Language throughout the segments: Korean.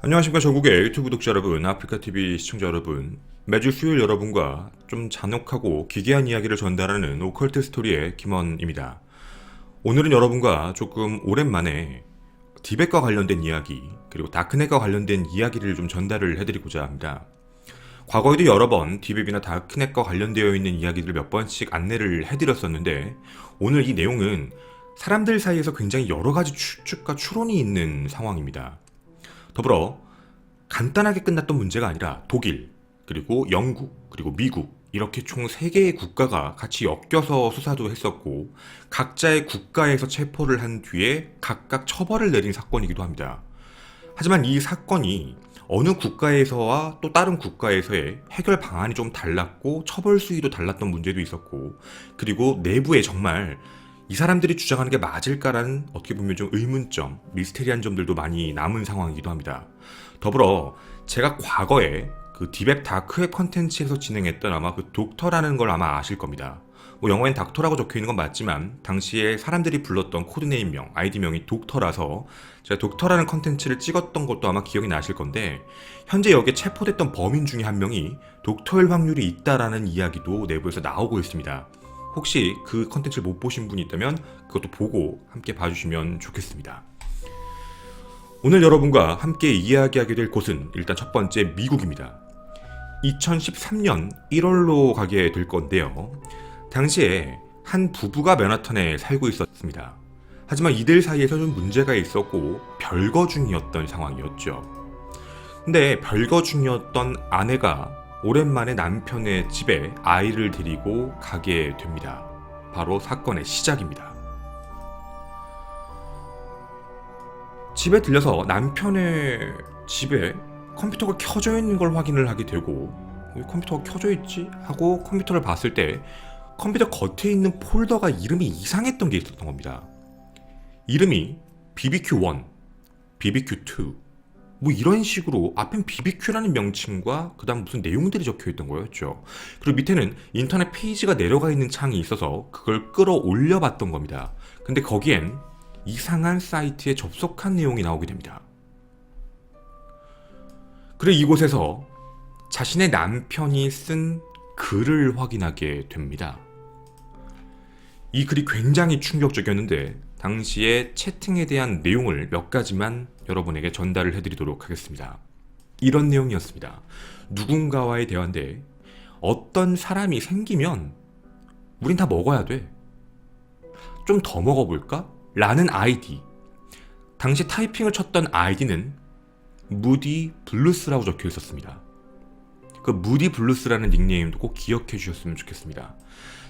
안녕하십니까. 전국의 유튜브 구독자 여러분, 아프리카TV 시청자 여러분. 매주 수요일 여러분과 좀 잔혹하고 기괴한 이야기를 전달하는 오컬트 스토리의 김원입니다. 오늘은 여러분과 조금 오랜만에 디벳과 관련된 이야기, 그리고 다크넷과 관련된 이야기를 좀 전달을 해드리고자 합니다. 과거에도 여러 번 디벳이나 다크넷과 관련되어 있는 이야기들을 몇 번씩 안내를 해드렸었는데, 오늘 이 내용은 사람들 사이에서 굉장히 여러 가지 추측과 추론이 있는 상황입니다. 더불어 간단하게 끝났던 문제가 아니라 독일, 그리고 영국, 그리고 미국 이렇게 총 3개의 국가가 같이 엮여서 수사도 했었고 각자의 국가에서 체포를 한 뒤에 각각 처벌을 내린 사건이기도 합니다. 하지만 이 사건이 어느 국가에서와 또 다른 국가에서의 해결 방안이 좀 달랐고 처벌 수위도 달랐던 문제도 있었고, 그리고 내부에 정말 이 사람들이 주장하는 게 맞을까라는 어떻게 보면 좀 의문점, 미스테리한 점들도 많이 남은 상황이기도 합니다. 더불어 제가 과거에 그 디벳 다크웹 컨텐츠에서 진행했던 아마 그 독터라는 걸 아마 아실 겁니다. 뭐 영어엔 닥터라고 적혀 있는 건 맞지만 당시에 사람들이 불렀던 코드네임명, 아이디명이 독터라서 제가 독터라는 컨텐츠를 찍었던 것도 아마 기억이 나실 건데, 현재 여기에 체포됐던 범인 중에 한 명이 독터일 확률이 있다라는 이야기도 내부에서 나오고 있습니다. 혹시 그 컨텐츠를 못 보신 분이 있다면 그것도 보고 함께 봐주시면 좋겠습니다. 오늘 여러분과 함께 이야기하게 될 곳은 일단 첫 번째 미국입니다. 2013년 1월로 가게 될 건데요. 당시에 한 부부가 맨하탄에 살고 있었습니다. 하지만 이들 사이에서 좀 문제가 있었고 별거 중이었던 상황이었죠. 근데 별거 중이었던 아내가 오랜만에 남편의 집에 아이를 데리고 가게 됩니다. 바로 사건의 시작입니다. 집에 들려서 남편의 집에 컴퓨터가 켜져 있는 걸 확인을 하게 되고, 왜 컴퓨터가 켜져 있지? 하고 컴퓨터를 봤을 때 컴퓨터 겉에 있는 폴더가 이름이 이상했던 게 있었던 겁니다. 이름이 BBQ1, BBQ2 뭐 이런 식으로 앞엔 BBQ라는 명칭과 그 다음 무슨 내용들이 적혀있던 거였죠. 그리고 밑에는 인터넷 페이지가 내려가 있는 창이 있어서 그걸 끌어올려 봤던 겁니다. 근데 거기엔 이상한 사이트에 접속한 내용이 나오게 됩니다. 그리고 이곳에서 자신의 남편이 쓴 글을 확인하게 됩니다. 이 글이 굉장히 충격적이었는데 당시의 채팅에 대한 내용을 몇 가지만 여러분에게 전달을 해드리도록 하겠습니다. 이런 내용이었습니다. 누군가와의 대화인데, 어떤 사람이 생기면 우린 다 먹어야 돼. 좀 더 먹어볼까? 라는 아이디. 당시 타이핑을 쳤던 아이디는 무디 블루스라고 적혀 있었습니다. 그 무디 블루스라는 닉네임도 꼭 기억해 주셨으면 좋겠습니다.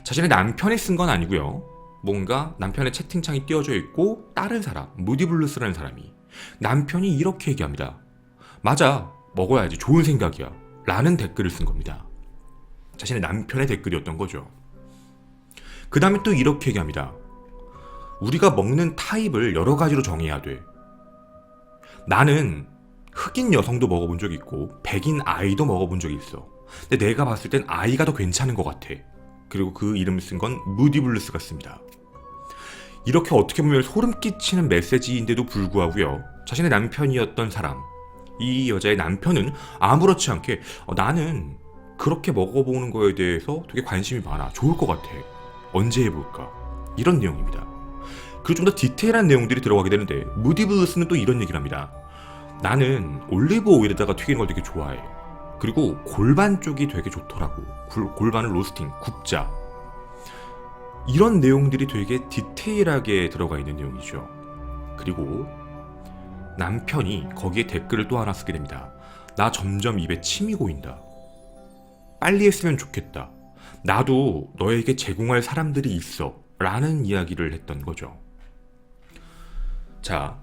자신의 남편이 쓴 건 아니고요. 뭔가 남편의 채팅창이 띄워져 있고 다른 사람, 무디 블루스라는 사람이 남편이 이렇게 얘기합니다. 맞아, 먹어야지, 좋은 생각이야 라는 댓글을 쓴 겁니다. 자신의 남편의 댓글이었던 거죠. 그 다음에 또 이렇게 얘기합니다. 우리가 먹는 타입을 여러 가지로 정해야 돼. 나는 흑인 여성도 먹어본 적이 있고 백인 아이도 먹어본 적이 있어. 근데 내가 봤을 땐 아이가 더 괜찮은 것 같아. 그리고 그 이름을 쓴 건 무디 블루스가 씁니다. 이렇게 어떻게 보면 소름 끼치는 메시지인데도 불구하고요, 자신의 남편이었던 사람, 이 여자의 남편은 아무렇지 않게 나는 그렇게 먹어보는 거에 대해서 되게 관심이 많아, 좋을 것 같아, 언제 해볼까, 이런 내용입니다. 그리고 좀 더 디테일한 내용들이 들어가게 되는데, 무디 블루스는 또 이런 얘기를 합니다. 나는 올리브 오일에다가 튀기는 걸 되게 좋아해. 그리고 골반 쪽이 되게 좋더라고. 골반을 로스팅, 굽자. 이런 내용들이 되게 디테일하게 들어가 있는 내용이죠. 그리고 남편이 거기에 댓글을 또 하나 쓰게 됩니다. 나 점점 입에 침이 고인다. 빨리 했으면 좋겠다. 나도 너에게 제공할 사람들이 있어. 라는 이야기를 했던 거죠. 자,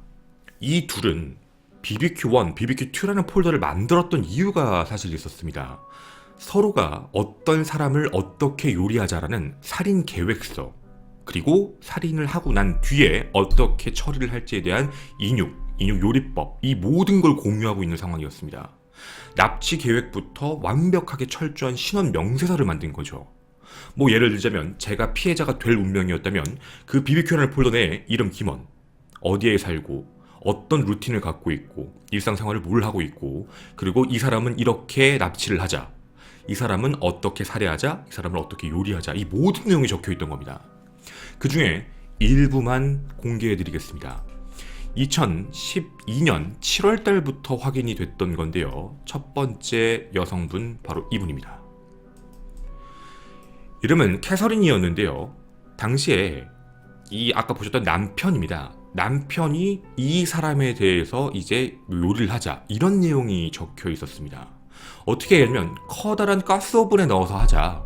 이 둘은 BBQ1, BBQ2라는 폴더를 만들었던 이유가 사실 있었습니다. 서로가 어떤 사람을 어떻게 요리하자라는 살인 계획서, 그리고 살인을 하고 난 뒤에 어떻게 처리를 할지에 대한 인육 요리법, 이 모든 걸 공유하고 있는 상황이었습니다. 납치 계획부터 완벽하게 철저한 신원 명세서를 만든 거죠. 뭐 예를 들자면 제가 피해자가 될 운명이었다면 그 BBQ라는 폴더 내에 이름 김원, 어디에 살고 어떤 루틴을 갖고 있고 일상생활을 뭘 하고 있고 그리고 이 사람은 이렇게 납치를 하자, 이 사람은 어떻게 살해하자, 이 사람은 어떻게 요리하자, 이 모든 내용이 적혀있던 겁니다. 그 중에 일부만 공개해드리겠습니다. 2012년 7월 달부터 확인이 됐던 건데요. 첫 번째 여성분 바로 이분입니다. 이름은 캐서린이었는데요. 당시에 이 아까 보셨던 남편입니다. 남편이 이 사람에 대해서 이제 요리를 하자, 이런 내용이 적혀 있었습니다. 어떻게 하냐면 커다란 가스오븐에 넣어서 하자,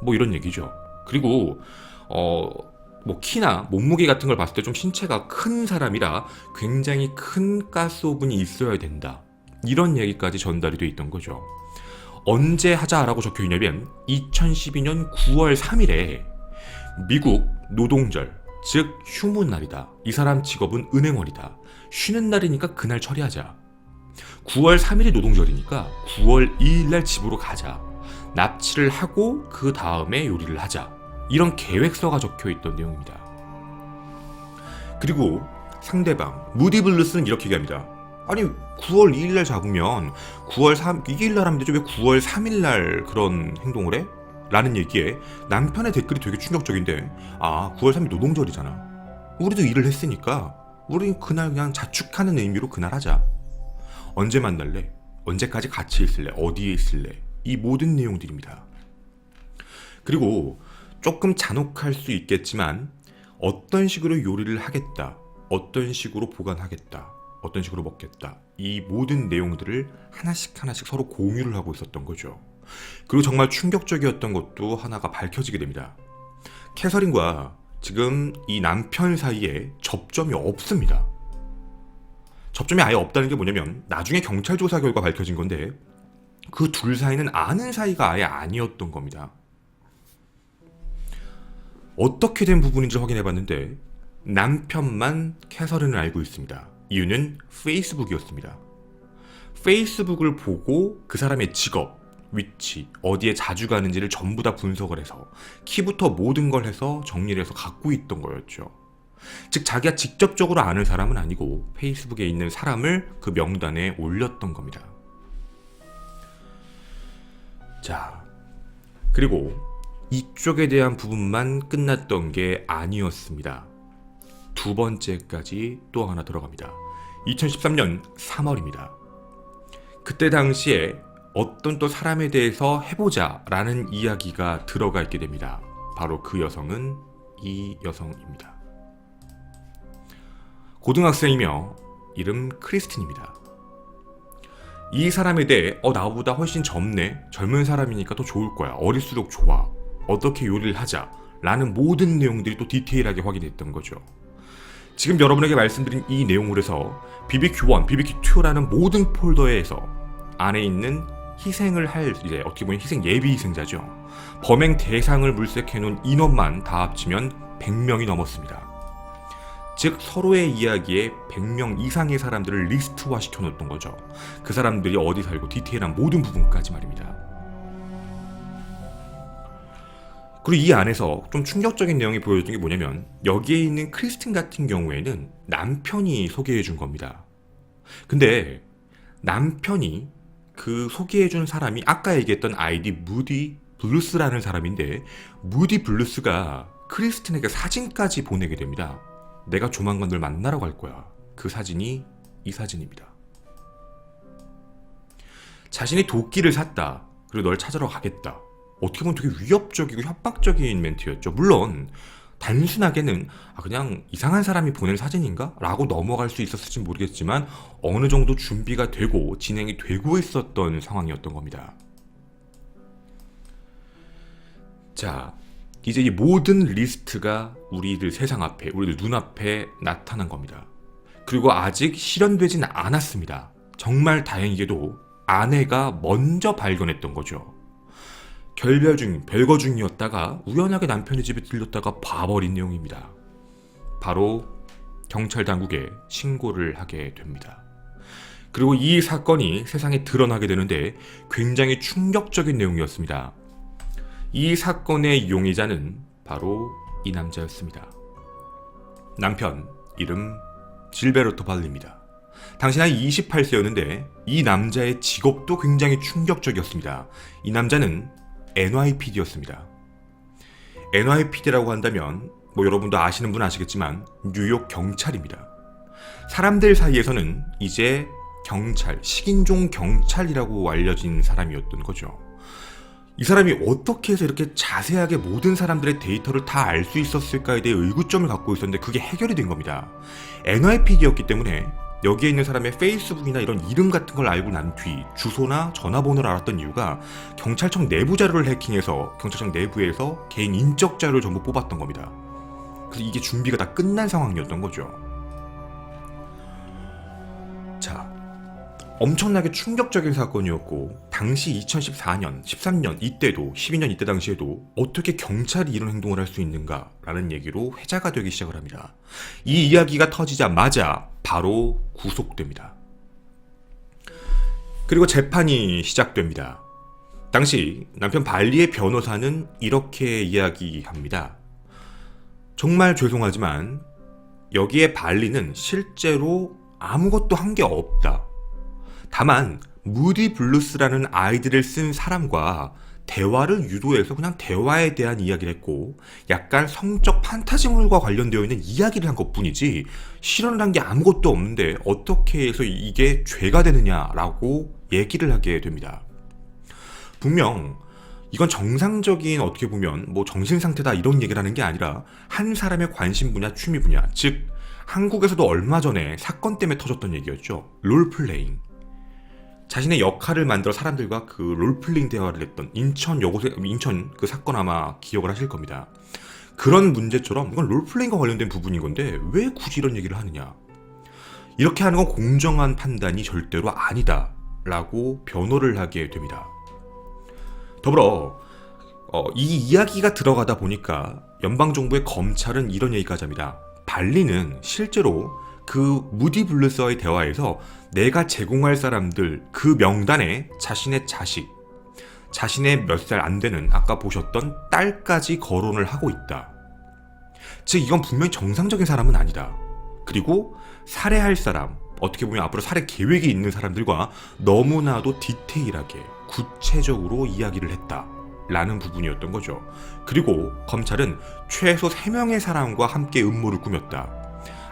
뭐 이런 얘기죠. 그리고 뭐 키나 몸무게 같은 걸 봤을 때 좀 신체가 큰 사람이라 굉장히 큰 가스오븐이 있어야 된다, 이런 얘기까지 전달이 돼 있던 거죠. 언제 하자라고 적혀 있냐면 2012년 9월 3일에 미국 노동절, 즉 휴무날이다, 이 사람 직업은 은행원이다, 쉬는 날이니까 그날 처리하자, 9월 3일이 노동절이니까 9월 2일날 집으로 가자, 납치를 하고 그 다음에 요리를 하자, 이런 계획서가 적혀있던 내용입니다. 그리고 상대방 무디 블루스는 이렇게 얘기합니다. 아니 9월 2일날 잡으면 9월 2일날 하면 되죠, 왜 9월 3일날 그런 행동을 해? 라는 얘기에 남편의 댓글이 되게 충격적인데, 9월 3일 노동절이잖아, 우리도 일을 했으니까 우리 그날 그냥 자축하는 의미로 그날 하자, 언제 만날래? 언제까지 같이 있을래? 어디에 있을래? 이 모든 내용들입니다. 그리고 조금 잔혹할 수 있겠지만 어떤 식으로 요리를 하겠다, 어떤 식으로 보관하겠다, 어떤 식으로 먹겠다, 이 모든 내용들을 하나씩 서로 공유를 하고 있었던 거죠. 그리고 정말 충격적이었던 것도 하나가 밝혀지게 됩니다. 캐서린과 지금 이 남편 사이에 접점이 없습니다. 접점이 아예 없다는 게 뭐냐면 나중에 경찰 조사 결과 밝혀진 건데 그 둘 사이는 아는 사이가 아예 아니었던 겁니다. 어떻게 된 부분인지 확인해봤는데 남편만 캐서린을 알고 있습니다. 이유는 페이스북이었습니다. 페이스북을 보고 그 사람의 직업, 위치, 어디에 자주 가는지를 전부 다 분석을 해서 키부터 모든 걸 해서 정리를 해서 갖고 있던 거였죠. 즉 자기가 직접적으로 아는 사람은 아니고 페이스북에 있는 사람을 그 명단에 올렸던 겁니다. 자, 그리고 이쪽에 대한 부분만 끝났던 게 아니었습니다. 두 번째까지 또 하나 들어갑니다. 2013년 3월입니다. 그때 당시에 어떤 또 사람에 대해서 해보자 라는 이야기가 들어가 있게 됩니다. 바로 그 여성은 이 여성입니다. 고등학생이며 이름 크리스틴입니다. 이 사람에 대해 나보다 훨씬 젊은 사람이니까 더 좋을 거야, 어릴수록 좋아, 어떻게 요리를 하자 라는 모든 내용들이 또 디테일하게 확인됐던 거죠. 지금 여러분에게 말씀드린 이 내용을 해서 BBQ1, BBQ2라는 모든 폴더에서 안에 있는 희생을 할, 이제 어떻게 보면 희생 예비 희생자죠, 범행 대상을 물색해 놓은 인원만 다 합치면 100명이 넘었습니다. 즉 서로의 이야기에 100명 이상의 사람들을 리스트화 시켜놓았던 거죠. 그 사람들이 어디 살고 디테일한 모든 부분까지 말입니다. 그리고 이 안에서 좀 충격적인 내용이 보여준 게 뭐냐면 여기에 있는 크리스틴 같은 경우에는 남편이 소개해준 겁니다. 근데 남편이 그 소개해준 사람이 아까 얘기했던 아이디 무디 블루스라는 사람인데, 무디 블루스가 크리스틴에게 사진까지 보내게 됩니다. 내가 조만간 널 만나러 갈 거야. 그 사진이 이 사진입니다. 자신이 도끼를 샀다, 그리고 널 찾으러 가겠다. 어떻게 보면 되게 위협적이고 협박적인 멘트였죠. 물론 단순하게는 그냥 이상한 사람이 보낸 사진인가? 라고 넘어갈 수 있었을지 모르겠지만 어느 정도 준비가 되고 진행이 되고 있었던 상황이었던 겁니다. 자, 이제 이 모든 리스트가 우리들 세상 앞에, 우리들 눈앞에 나타난 겁니다. 그리고 아직 실현되진 않았습니다. 정말 다행히게도 아내가 먼저 발견했던 거죠. 별거 중이었다가 우연하게 남편의 집에 들렸다가 봐버린 내용입니다. 바로 경찰 당국에 신고를 하게 됩니다. 그리고 이 사건이 세상에 드러나게 되는데 굉장히 충격적인 내용이었습니다. 이 사건의 용의자는 바로 이 남자였습니다. 남편 이름 질베르토 발리입니다. 당시 나이 28세였는데 이 남자의 직업도 굉장히 충격적이었습니다. 이 남자는 NYPD였습니다. NYPD라고 한다면 여러분도 아시는 분 아시겠지만 뉴욕 경찰입니다. 사람들 사이에서는 이제 경찰, 식인종 경찰이라고 알려진 사람이었던 거죠. 이 사람이 어떻게 해서 이렇게 자세하게 모든 사람들의 데이터를 다 알 수 있었을까에 대해 의구점을 갖고 있었는데 그게 해결이 된 겁니다. NYPD였기 때문에 여기에 있는 사람의 페이스북이나 이런 이름 같은 걸 알고 난 뒤 주소나 전화번호를 알았던 이유가 경찰청 내부 자료를 해킹해서 경찰청 내부에서 개인 인적 자료를 전부 뽑았던 겁니다. 그래서 이게 준비가 다 끝난 상황이었던 거죠. 자, 엄청나게 충격적인 사건이었고 당시 2014년, 13년 이때도 12년 이때 당시에도 어떻게 경찰이 이런 행동을 할 수 있는가라는 얘기로 회자가 되기 시작을 합니다. 이 이야기가 터지자마자 바로 구속됩니다. 그리고 재판이 시작됩니다. 당시 남편 발리의 변호사는 이렇게 이야기합니다. 정말 죄송하지만 여기에 발리는 실제로 아무것도 한 게 없다. 다만 무디 블루스라는 아이디를 쓴 사람과 대화를 유도해서 그냥 대화에 대한 이야기를 했고 약간 성적 판타지물과 관련되어 있는 이야기를 한 것뿐이지 실현을 한 게 아무것도 없는데 어떻게 해서 이게 죄가 되느냐라고 얘기를 하게 됩니다. 분명 이건 정상적인 어떻게 보면 정신상태다 이런 얘기를 하는 게 아니라 한 사람의 관심 분야, 취미 분야, 즉 한국에서도 얼마 전에 사건 때문에 터졌던 얘기였죠. 롤플레잉. 자신의 역할을 만들어 사람들과 그 롤플레잉 대화를 했던 인천 그 사건 아마 기억을 하실 겁니다. 그런 문제처럼 이건 롤플레잉과 관련된 부분인 건데 왜 굳이 이런 얘기를 하느냐. 이렇게 하는 건 공정한 판단이 절대로 아니다 라고 변호를 하게 됩니다. 더불어 이 이야기가 들어가다 보니까 연방정부의 검찰은 이런 얘기까지 합니다. 발리는 실제로 그 무디 블루스와의 대화에서 내가 제공할 사람들 그 명단에 자신의 자식, 자신의 몇 살 안 되는 아까 보셨던 딸까지 거론을 하고 있다. 즉 이건 분명히 정상적인 사람은 아니다. 그리고 살해할 사람, 어떻게 보면 앞으로 살해 계획이 있는 사람들과 너무나도 디테일하게 구체적으로 이야기를 했다 라는 부분이었던 거죠. 그리고 검찰은 최소 3명의 사람과 함께 음모를 꾸몄다.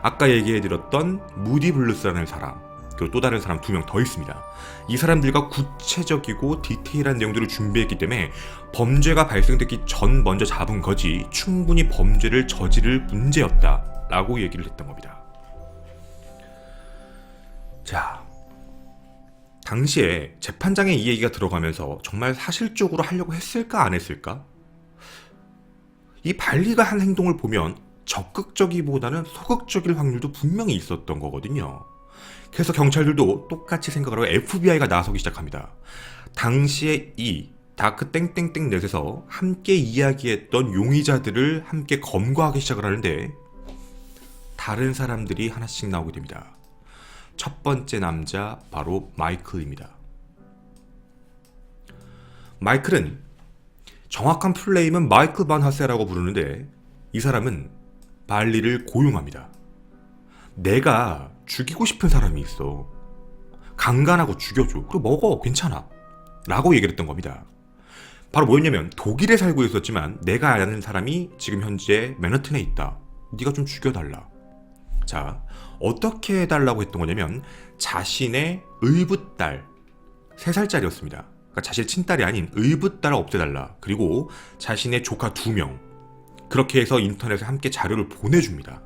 아까 얘기해드렸던 무디 블루스라는 사람, 그리고 또 다른 사람 2명 더 있습니다. 이 사람들과 구체적이고 디테일한 내용들을 준비했기 때문에 범죄가 발생되기 전 먼저 잡은 거지 충분히 범죄를 저지를 문제였다 라고 얘기를 했던 겁니다. 자, 당시에 재판장에 이 얘기가 들어가면서 정말 사실적으로 하려고 했을까 안 했을까? 이 발리가 한 행동을 보면 적극적이보다는 소극적일 확률도 분명히 있었던 거거든요. 그래서 경찰들도 똑같이 생각을 하고 FBI가 나서기 시작합니다. 당시에 이 다크 땡땡땡 넷에서 함께 이야기했던 용의자들을 함께 검거하기 시작을 하는데 다른 사람들이 하나씩 나오게 됩니다. 첫 번째 남자 바로 마이클입니다. 마이클은 정확한 풀네임은 마이클 반 하세라고 부르는데 이 사람은 발리를 고용합니다. 내가 죽이고 싶은 사람이 있어. 강간하고 죽여줘. 그리고 먹어. 괜찮아. 라고 얘기를 했던 겁니다. 바로 뭐였냐면 독일에 살고 있었지만 내가 아는 사람이 지금 현재 맨하튼에 있다. 네가 좀 죽여달라. 자, 어떻게 해달라고 했던 거냐면 자신의 의붓딸 3살짜리였습니다. 그러니까 자신의 친딸이 아닌 의붓딸을 없애달라. 그리고 자신의 조카 2명 그렇게 해서 인터넷에 함께 자료를 보내줍니다.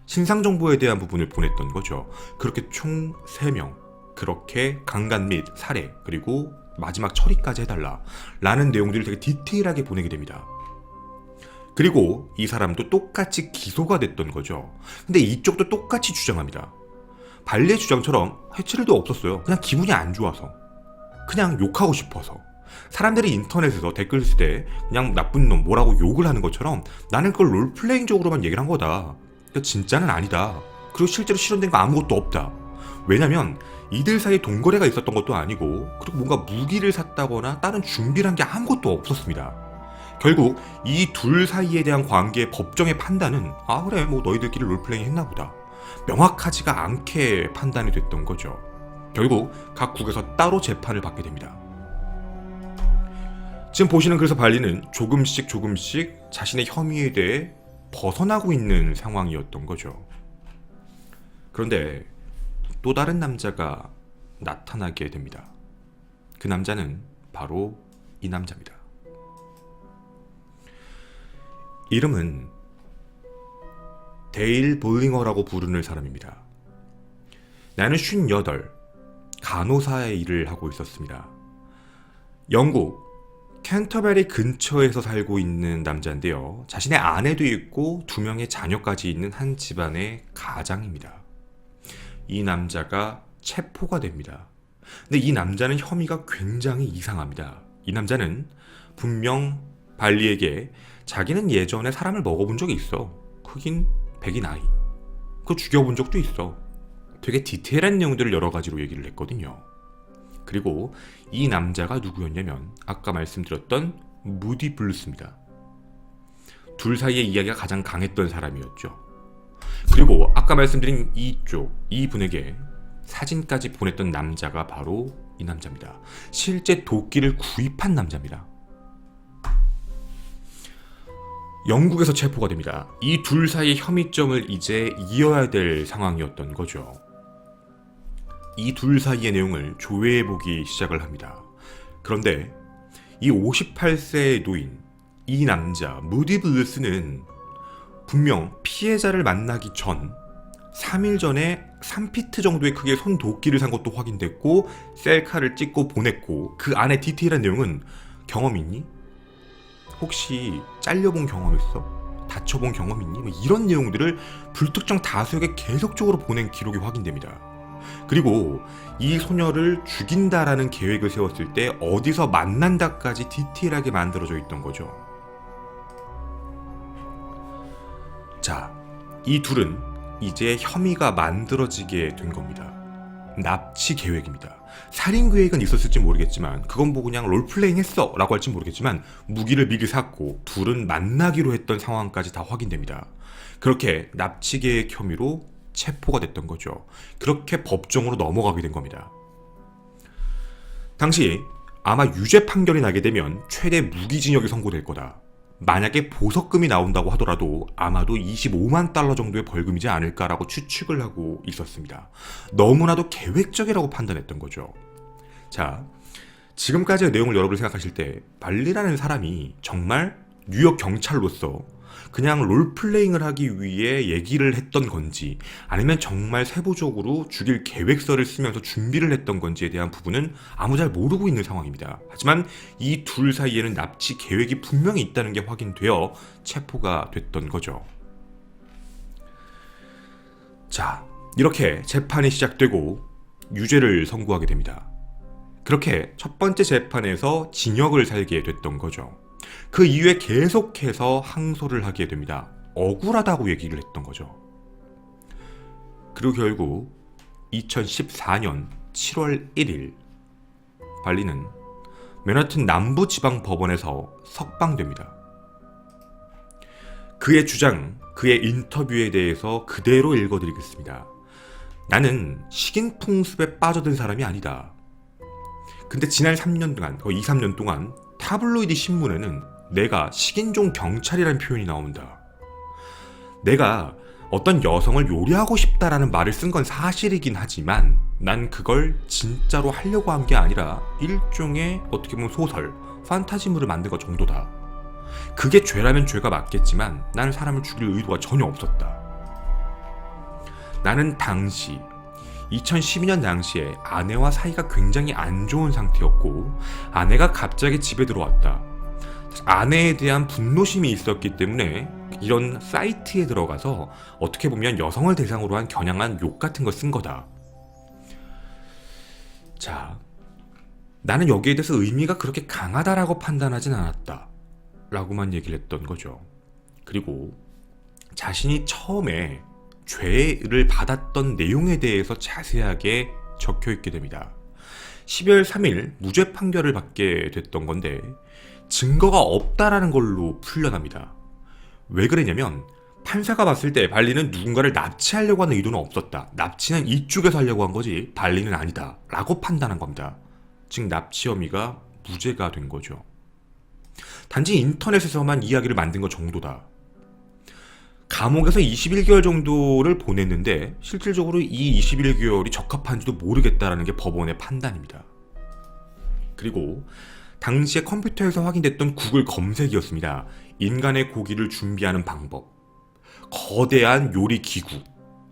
신상정보에 대한 부분을 보냈던 거죠. 그렇게 총 3명 그렇게 강간 및 살해 그리고 마지막 처리까지 해달라 라는 내용들을 되게 디테일하게 보내게 됩니다. 그리고 이 사람도 똑같이 기소가 됐던 거죠. 근데 이쪽도 똑같이 주장합니다. 발리의 주장처럼 해칠 일도 없었어요. 그냥 기분이 안 좋아서, 그냥 욕하고 싶어서. 사람들이 인터넷에서 댓글 쓸 때 그냥 나쁜 놈 뭐라고 욕을 하는 것처럼 나는 그걸 롤플레잉적으로만 얘기를 한 거다. 진짜는 아니다. 그리고 실제로 실현된 거 아무것도 없다. 왜냐면 이들 사이에 돈거래가 있었던 것도 아니고 그리고 뭔가 무기를 샀다거나 다른 준비를 한 게 아무것도 없었습니다. 결국 이 둘 사이에 대한 관계의 법정의 판단은 그래 너희들끼리 롤플레잉 했나 보다. 명확하지가 않게 판단이 됐던 거죠. 결국 각 국에서 따로 재판을 받게 됩니다. 지금 보시는 그래서 발리는 조금씩 자신의 혐의에 대해 벗어나고 있는 상황이었던 거죠. 그런데 또 다른 남자가 나타나게 됩니다. 그 남자는 바로 이 남자입니다. 이름은 데일 볼링어라고 부르는 사람입니다. 나는 58, 간호사의 일을 하고 있었습니다. 영국 캔터베리 근처에서 살고 있는 남자인데요. 자신의 아내도 있고 2명의 자녀까지 있는 한 집안의 가장입니다. 이 남자가 체포가 됩니다. 근데 이 남자는 혐의가 굉장히 이상합니다. 이 남자는 분명 발리에게 자기는 예전에 사람을 먹어본 적이 있어. 흑인, 백인 아이. 그거 죽여본 적도 있어. 되게 디테일한 내용들을 여러 가지로 얘기를 했거든요. 그리고 이 남자가 누구였냐면 아까 말씀드렸던 무디 블루스입니다. 둘 사이의 이야기가 가장 강했던 사람이었죠. 그리고 아까 말씀드린 이 분에게 사진까지 보냈던 남자가 바로 이 남자입니다. 실제 도끼를 구입한 남자입니다. 영국에서 체포가 됩니다. 이 둘 사이의 혐의점을 이제 이어야 될 상황이었던 거죠. 이 둘 사이의 내용을 조회해보기 시작을 합니다. 그런데 이 58세의 노인, 이 남자 무디 블루스는 분명 피해자를 만나기 전 3일 전에 3피트 정도의 크기의 손도끼를 산 것도 확인됐고 셀카를 찍고 보냈고 그 안에 디테일한 내용은 경험 있니? 혹시 잘려본 경험 있어? 다쳐본 경험 있니? 뭐 이런 내용들을 불특정 다수에게 계속적으로 보낸 기록이 확인됩니다. 그리고 이 소녀를 죽인다라는 계획을 세웠을 때 어디서 만난다까지 디테일하게 만들어져 있던 거죠. 자, 이 둘은 이제 혐의가 만들어지게 된 겁니다. 납치 계획입니다. 살인 계획은 있었을지 모르겠지만 그건 뭐 그냥 롤플레잉 했어 라고 할지 모르겠지만 무기를 미리 샀고 둘은 만나기로 했던 상황까지 다 확인됩니다. 그렇게 납치 계획 혐의로 체포가 됐던 거죠. 그렇게 법정으로 넘어가게 된 겁니다. 당시 아마 유죄 판결이 나게 되면 최대 무기징역이 선고될 거다. 만약에 보석금이 나온다고 하더라도 아마도 25만 달러 정도의 벌금이지 않을까라고 추측을 하고 있었습니다. 너무나도 계획적이라고 판단했던 거죠. 자, 지금까지의 내용을 여러분이 생각하실 때 발리라는 사람이 정말 뉴욕 경찰로서 그냥 롤플레잉을 하기 위해 얘기를 했던 건지 아니면 정말 세부적으로 죽일 계획서를 쓰면서 준비를 했던 건지에 대한 부분은 아무 잘 모르고 있는 상황입니다. 하지만 이 둘 사이에는 납치 계획이 분명히 있다는 게 확인되어 체포가 됐던 거죠. 자, 이렇게 재판이 시작되고 유죄를 선고하게 됩니다. 그렇게 첫 번째 재판에서 징역을 살게 됐던 거죠. 그 이후에 계속해서 항소를 하게 됩니다. 억울하다고 얘기를 했던 거죠. 그리고 결국 2014년 7월 1일 발리는 맨하튼 남부지방법원에서 석방됩니다. 그의 주장, 그의 인터뷰에 대해서 그대로 읽어드리겠습니다. 나는 식인풍습에 빠져든 사람이 아니다. 근데 지난 3년 동안, 거의 2, 3년 동안 타블로이드 신문에는 내가 식인종 경찰이라는 표현이 나온다. 내가 어떤 여성을 요리하고 싶다라는 말을 쓴 건 사실이긴 하지만 난 그걸 진짜로 하려고 한 게 아니라 일종의 어떻게 보면 소설, 판타지물을 만든 것 정도다. 그게 죄라면 죄가 맞겠지만 나는 사람을 죽일 의도가 전혀 없었다. 나는 당시 2012년 당시에 아내와 사이가 굉장히 안 좋은 상태였고 아내가 갑자기 집에 들어왔다. 아내에 대한 분노심이 있었기 때문에 이런 사이트에 들어가서 어떻게 보면 여성을 대상으로 한 겨냥한 욕 같은 거 쓴 거다. 자, 나는 여기에 대해서 의미가 그렇게 강하다라고 판단하진 않았다 라고만 얘기를 했던 거죠. 그리고 자신이 처음에 죄를 받았던 내용에 대해서 자세하게 적혀있게 됩니다. 12월 3일 무죄 판결을 받게 됐던 건데 증거가 없다라는 걸로 풀려납니다. 왜 그랬냐면 판사가 봤을 때 발리는 누군가를 납치하려고 하는 의도는 없었다. 납치는 이쪽에서 하려고 한 거지 발리는 아니다 라고 판단한 겁니다. 즉 납치 혐의가 무죄가 된 거죠. 단지 인터넷에서만 이야기를 만든 것 정도다. 감옥에서 21개월 정도를 보냈는데 실질적으로 이 21개월이 적합한지도 모르겠다라는 게 법원의 판단입니다. 그리고 당시에 컴퓨터에서 확인됐던 구글 검색이었습니다. 인간의 고기를 준비하는 방법, 거대한 요리 기구,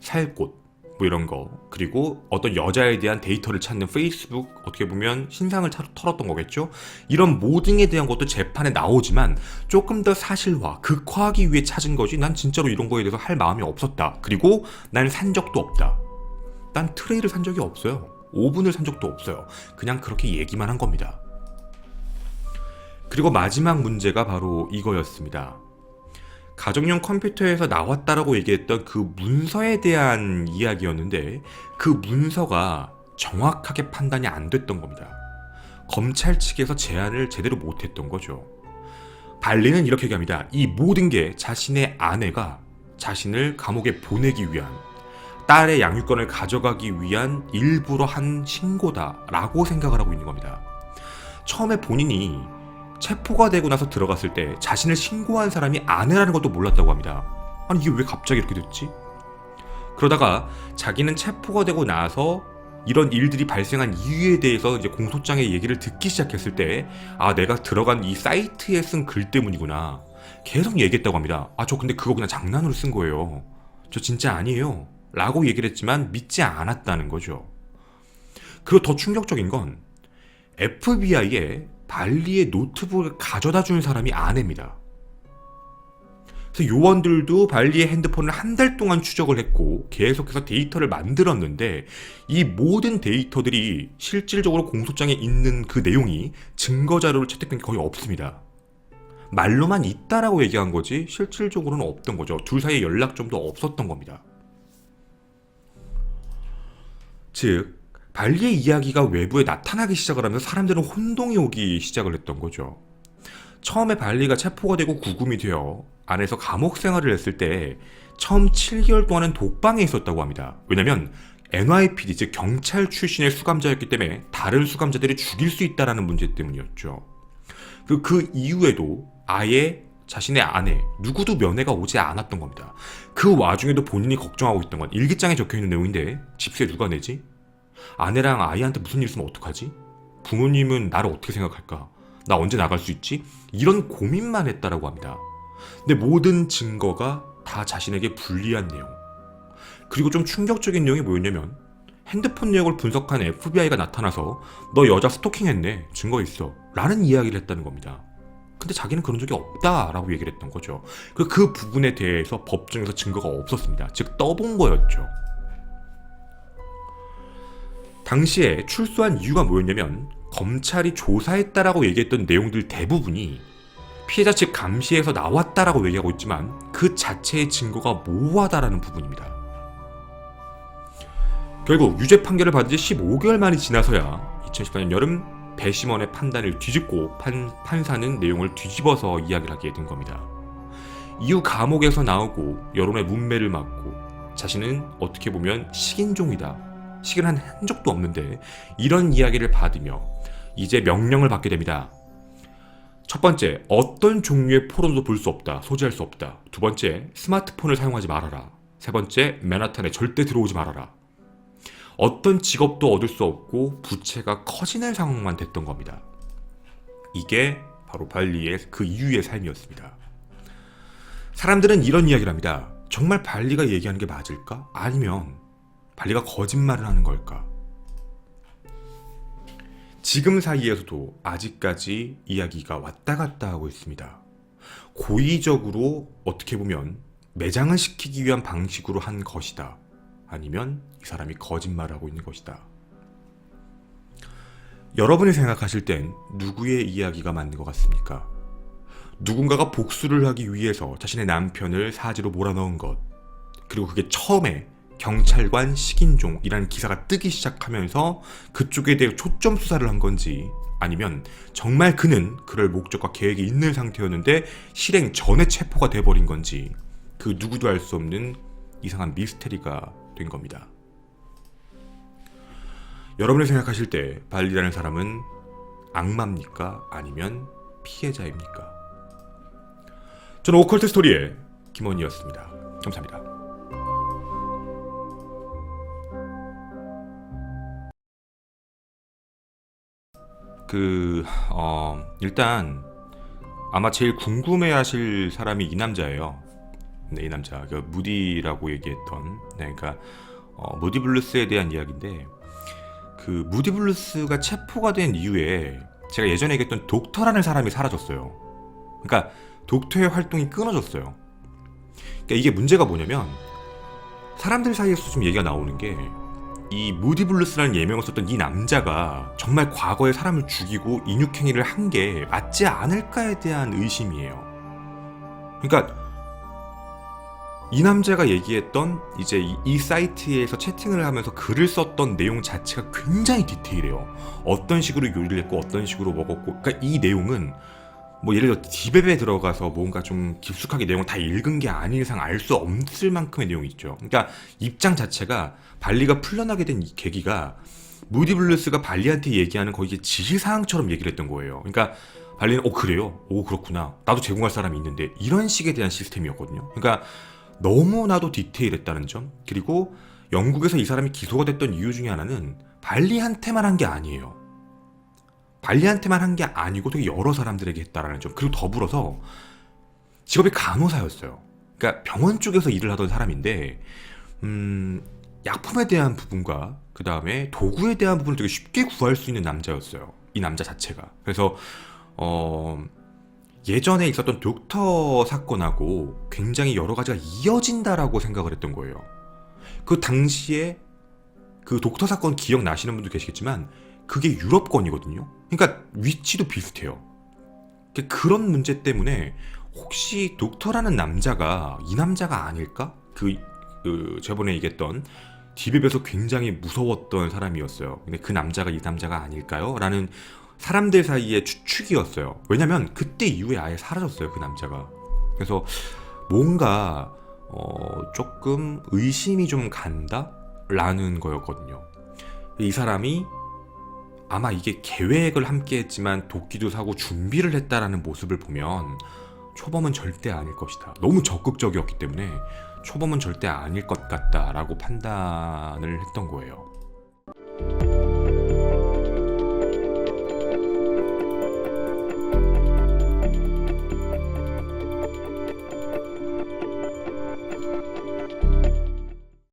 살꽃 뭐 이런 거, 그리고 어떤 여자에 대한 데이터를 찾는 페이스북, 어떻게 보면 신상을 털었던 거겠죠. 이런 모든에 대한 것도 재판에 나오지만 조금 더 사실화, 극화하기 위해 찾은 거지 난 진짜로 이런 거에 대해서 할 마음이 없었다. 그리고 난 산 적도 없다. 난 트레이를 산 적이 없어요. 오븐을 산 적도 없어요. 그냥 그렇게 얘기만 한 겁니다. 그리고 마지막 문제가 바로 이거였습니다. 가정용 컴퓨터에서 나왔다라고 얘기했던 그 문서에 대한 이야기였는데 그 문서가 정확하게 판단이 안 됐던 겁니다. 검찰 측에서 제안을 제대로 못했던 거죠. 발리는 이렇게 얘기합니다. 이 모든 게 자신의 아내가 자신을 감옥에 보내기 위한, 딸의 양육권을 가져가기 위한 일부러 한 신고다라고 생각을 하고 있는 겁니다. 처음에 본인이 체포가 되고 나서 들어갔을 때 자신을 신고한 사람이 아내라는 것도 몰랐다고 합니다. 아니 이게 왜 갑자기 이렇게 됐지? 그러다가 자기는 체포가 되고 나서 이런 일들이 발생한 이유에 대해서 이제 공소장의 얘기를 듣기 시작했을 때 아 내가 들어간 이 사이트에 쓴 글 때문이구나 계속 얘기했다고 합니다. 아 저 근데 그거 그냥 장난으로 쓴 거예요. 저 진짜 아니에요 라고 얘기를 했지만 믿지 않았다는 거죠. 그리고 더 충격적인 건 FBI에 발리의 노트북을 가져다 준 사람이 아내입니다. 그래서 요원들도 발리의 핸드폰을 한 달 동안 추적을 했고 계속해서 데이터를 만들었는데 이 모든 데이터들이 실질적으로 공소장에 있는 그 내용이 증거자료로 채택된 게 거의 없습니다. 말로만 있다라고 얘기한 거지 실질적으로는 없던 거죠. 둘 사이에 연락점도 없었던 겁니다. 즉 발리의 이야기가 외부에 나타나기 시작을 하면서 사람들은 혼동이 오기 시작을 했던 거죠. 처음에 발리가 체포가 되고 구금이 되어 안에서 감옥 생활을 했을 때 처음 7개월 동안은 독방에 있었다고 합니다. 왜냐면 NYPD 즉 경찰 출신의 수감자였기 때문에 다른 수감자들이 죽일 수 있다는 문제 때문이었죠. 그 이후에도 아예 자신의 아내 누구도 면회가 오지 않았던 겁니다. 그 와중에도 본인이 걱정하고 있던 건 일기장에 적혀있는 내용인데 집세 누가 내지? 아내랑 아이한테 무슨 일 있으면 어떡하지? 부모님은 나를 어떻게 생각할까? 나 언제 나갈 수 있지? 이런 고민만 했다라고 합니다. 근데 모든 증거가 다 자신에게 불리한 내용. 그리고 좀 충격적인 내용이 뭐였냐면 핸드폰 내역을 분석한 FBI가 나타나서 너 여자 스토킹했네. 증거 있어. 라는 이야기를 했다는 겁니다. 근데 자기는 그런 적이 없다라고 얘기를 했던 거죠. 그 부분에 대해서 법정에서 증거가 없었습니다. 즉 떠본 거였죠. 당시에 출소한 이유가 뭐였냐면 검찰이 조사했다라고 얘기했던 내용들 대부분이 피해자 측 감시에서 나왔다라고 얘기하고 있지만 그 자체의 증거가 모호하다라는 부분입니다. 결국 유죄 판결을 받은 지 15개월 만이 지나서야 2014년 여름 배심원의 판단을 뒤집고 판사는 내용을 뒤집어서 이야기를 하게 된 겁니다. 이후 감옥에서 나오고 여론의 문매를 맞고 자신은 어떻게 보면 식인종이다. 식을 한 적도 없는데 이런 이야기를 받으며 이제 명령을 받게 됩니다. 첫 번째, 어떤 종류의 포르노도 볼 수 없다. 소지할 수 없다. 두 번째, 스마트폰을 사용하지 말아라. 세 번째, 맨하탄에 절대 들어오지 말아라. 어떤 직업도 얻을 수 없고 부채가 커지는 상황만 됐던 겁니다. 이게 바로 발리의 그 이후의 삶이었습니다. 사람들은 이런 이야기를 합니다. 정말 발리가 얘기하는 게 맞을까? 아니면 발리가 거짓말을 하는 걸까? 지금 사이에서도 아직까지 이야기가 왔다 갔다 하고 있습니다. 고의적으로 어떻게 보면 매장을 시키기 위한 방식으로 한 것이다. 아니면 이 사람이 거짓말을 하고 있는 것이다. 여러분이 생각하실 땐 누구의 이야기가 맞는 것 같습니까? 누군가가 복수를 하기 위해서 자신의 남편을 사지로 몰아넣은 것, 그리고 그게 처음에 경찰관 식인종이라는 기사가 뜨기 시작하면서 그쪽에 대해 초점 수사를 한 건지, 아니면 정말 그는 그럴 목적과 계획이 있는 상태였는데 실행 전에 체포가 돼버린 건지, 그 누구도 알 수 없는 이상한 미스테리가 된 겁니다. 여러분이 생각하실 때 발리라는 사람은 악마입니까? 아니면 피해자입니까? 저는 오컬트 스토리의 김원희였습니다. 감사합니다. 일단 아마 제일 궁금해하실 사람이 이 남자예요. 네, 이 남자, 무디라고 얘기했던, 네, 그러니까 무디 블루스에 대한 이야기인데, 그 무디 블루스가 체포가 된 이후에 제가 예전에 얘기했던 독터라는 사람이 사라졌어요. 그러니까 독터의 활동이 끊어졌어요. 그러니까 이게 문제가 뭐냐면, 사람들 사이에서 좀 얘기가 나오는 게, 이 무디 블루스라는 예명을 썼던 이 남자가 정말 과거에 사람을 죽이고 인육행위를 한 게 맞지 않을까에 대한 의심이에요. 그러니까 이 남자가 얘기했던 이제 이 사이트에서 채팅을 하면서 글을 썼던 내용 자체가 굉장히 디테일해요. 어떤 식으로 요리를 했고 어떤 식으로 먹었고, 그러니까 이 내용은 뭐 예를 들어 디베베에 들어가서 뭔가 좀 깊숙하게 내용을 다 읽은 게 아닌 이상 알 수 없을 만큼의 내용이 있죠. 그러니까 입장 자체가 발리가 풀려나게 된 이 계기가 무디 블루스가 발리한테 얘기하는 거의 지시사항처럼 얘기를 했던 거예요. 그러니까 발리는 그래요? 그렇구나. 나도 제공할 사람이 있는데, 이런 식에 대한 시스템이었거든요. 그러니까 너무나도 디테일했다는 점. 그리고 영국에서 이 사람이 기소가 됐던 이유 중에 하나는 발리한테만 한 게 아니에요. 발리한테만 한 게 아니고 되게 여러 사람들에게 했다라는 점. 그리고 더불어서 직업이 간호사였어요. 그러니까 병원 쪽에서 일을 하던 사람인데 약품에 대한 부분과 그 다음에 도구에 대한 부분을 되게 쉽게 구할 수 있는 남자였어요. 이 남자 자체가. 그래서 예전에 있었던 독터 사건하고 굉장히 여러 가지가 이어진다라고 생각을 했던 거예요. 그 당시에 그 독터 사건 기억나시는 분도 계시겠지만 그게 유럽권이거든요. 그러니까 위치도 비슷해요. 그런 문제 때문에 혹시 독터라는 남자가 이 남자가 아닐까? 저번에 얘기했던 디베베에서 굉장히 무서웠던 사람이었어요. 근데 그 남자가 이 남자가 아닐까요? 라는 사람들 사이의 추측이었어요. 왜냐면 그때 이후에 아예 사라졌어요, 그 남자가. 그래서 뭔가 조금 의심이 좀 간다? 라는 거였거든요. 이 사람이 아마 이게 계획을 함께 했지만 도끼도 사고 준비를 했다라는 모습을 보면 초범은 절대 아닐 것이다. 너무 적극적이었기 때문에 초범은 절대 아닐 것 같다라고 판단을 했던 거예요.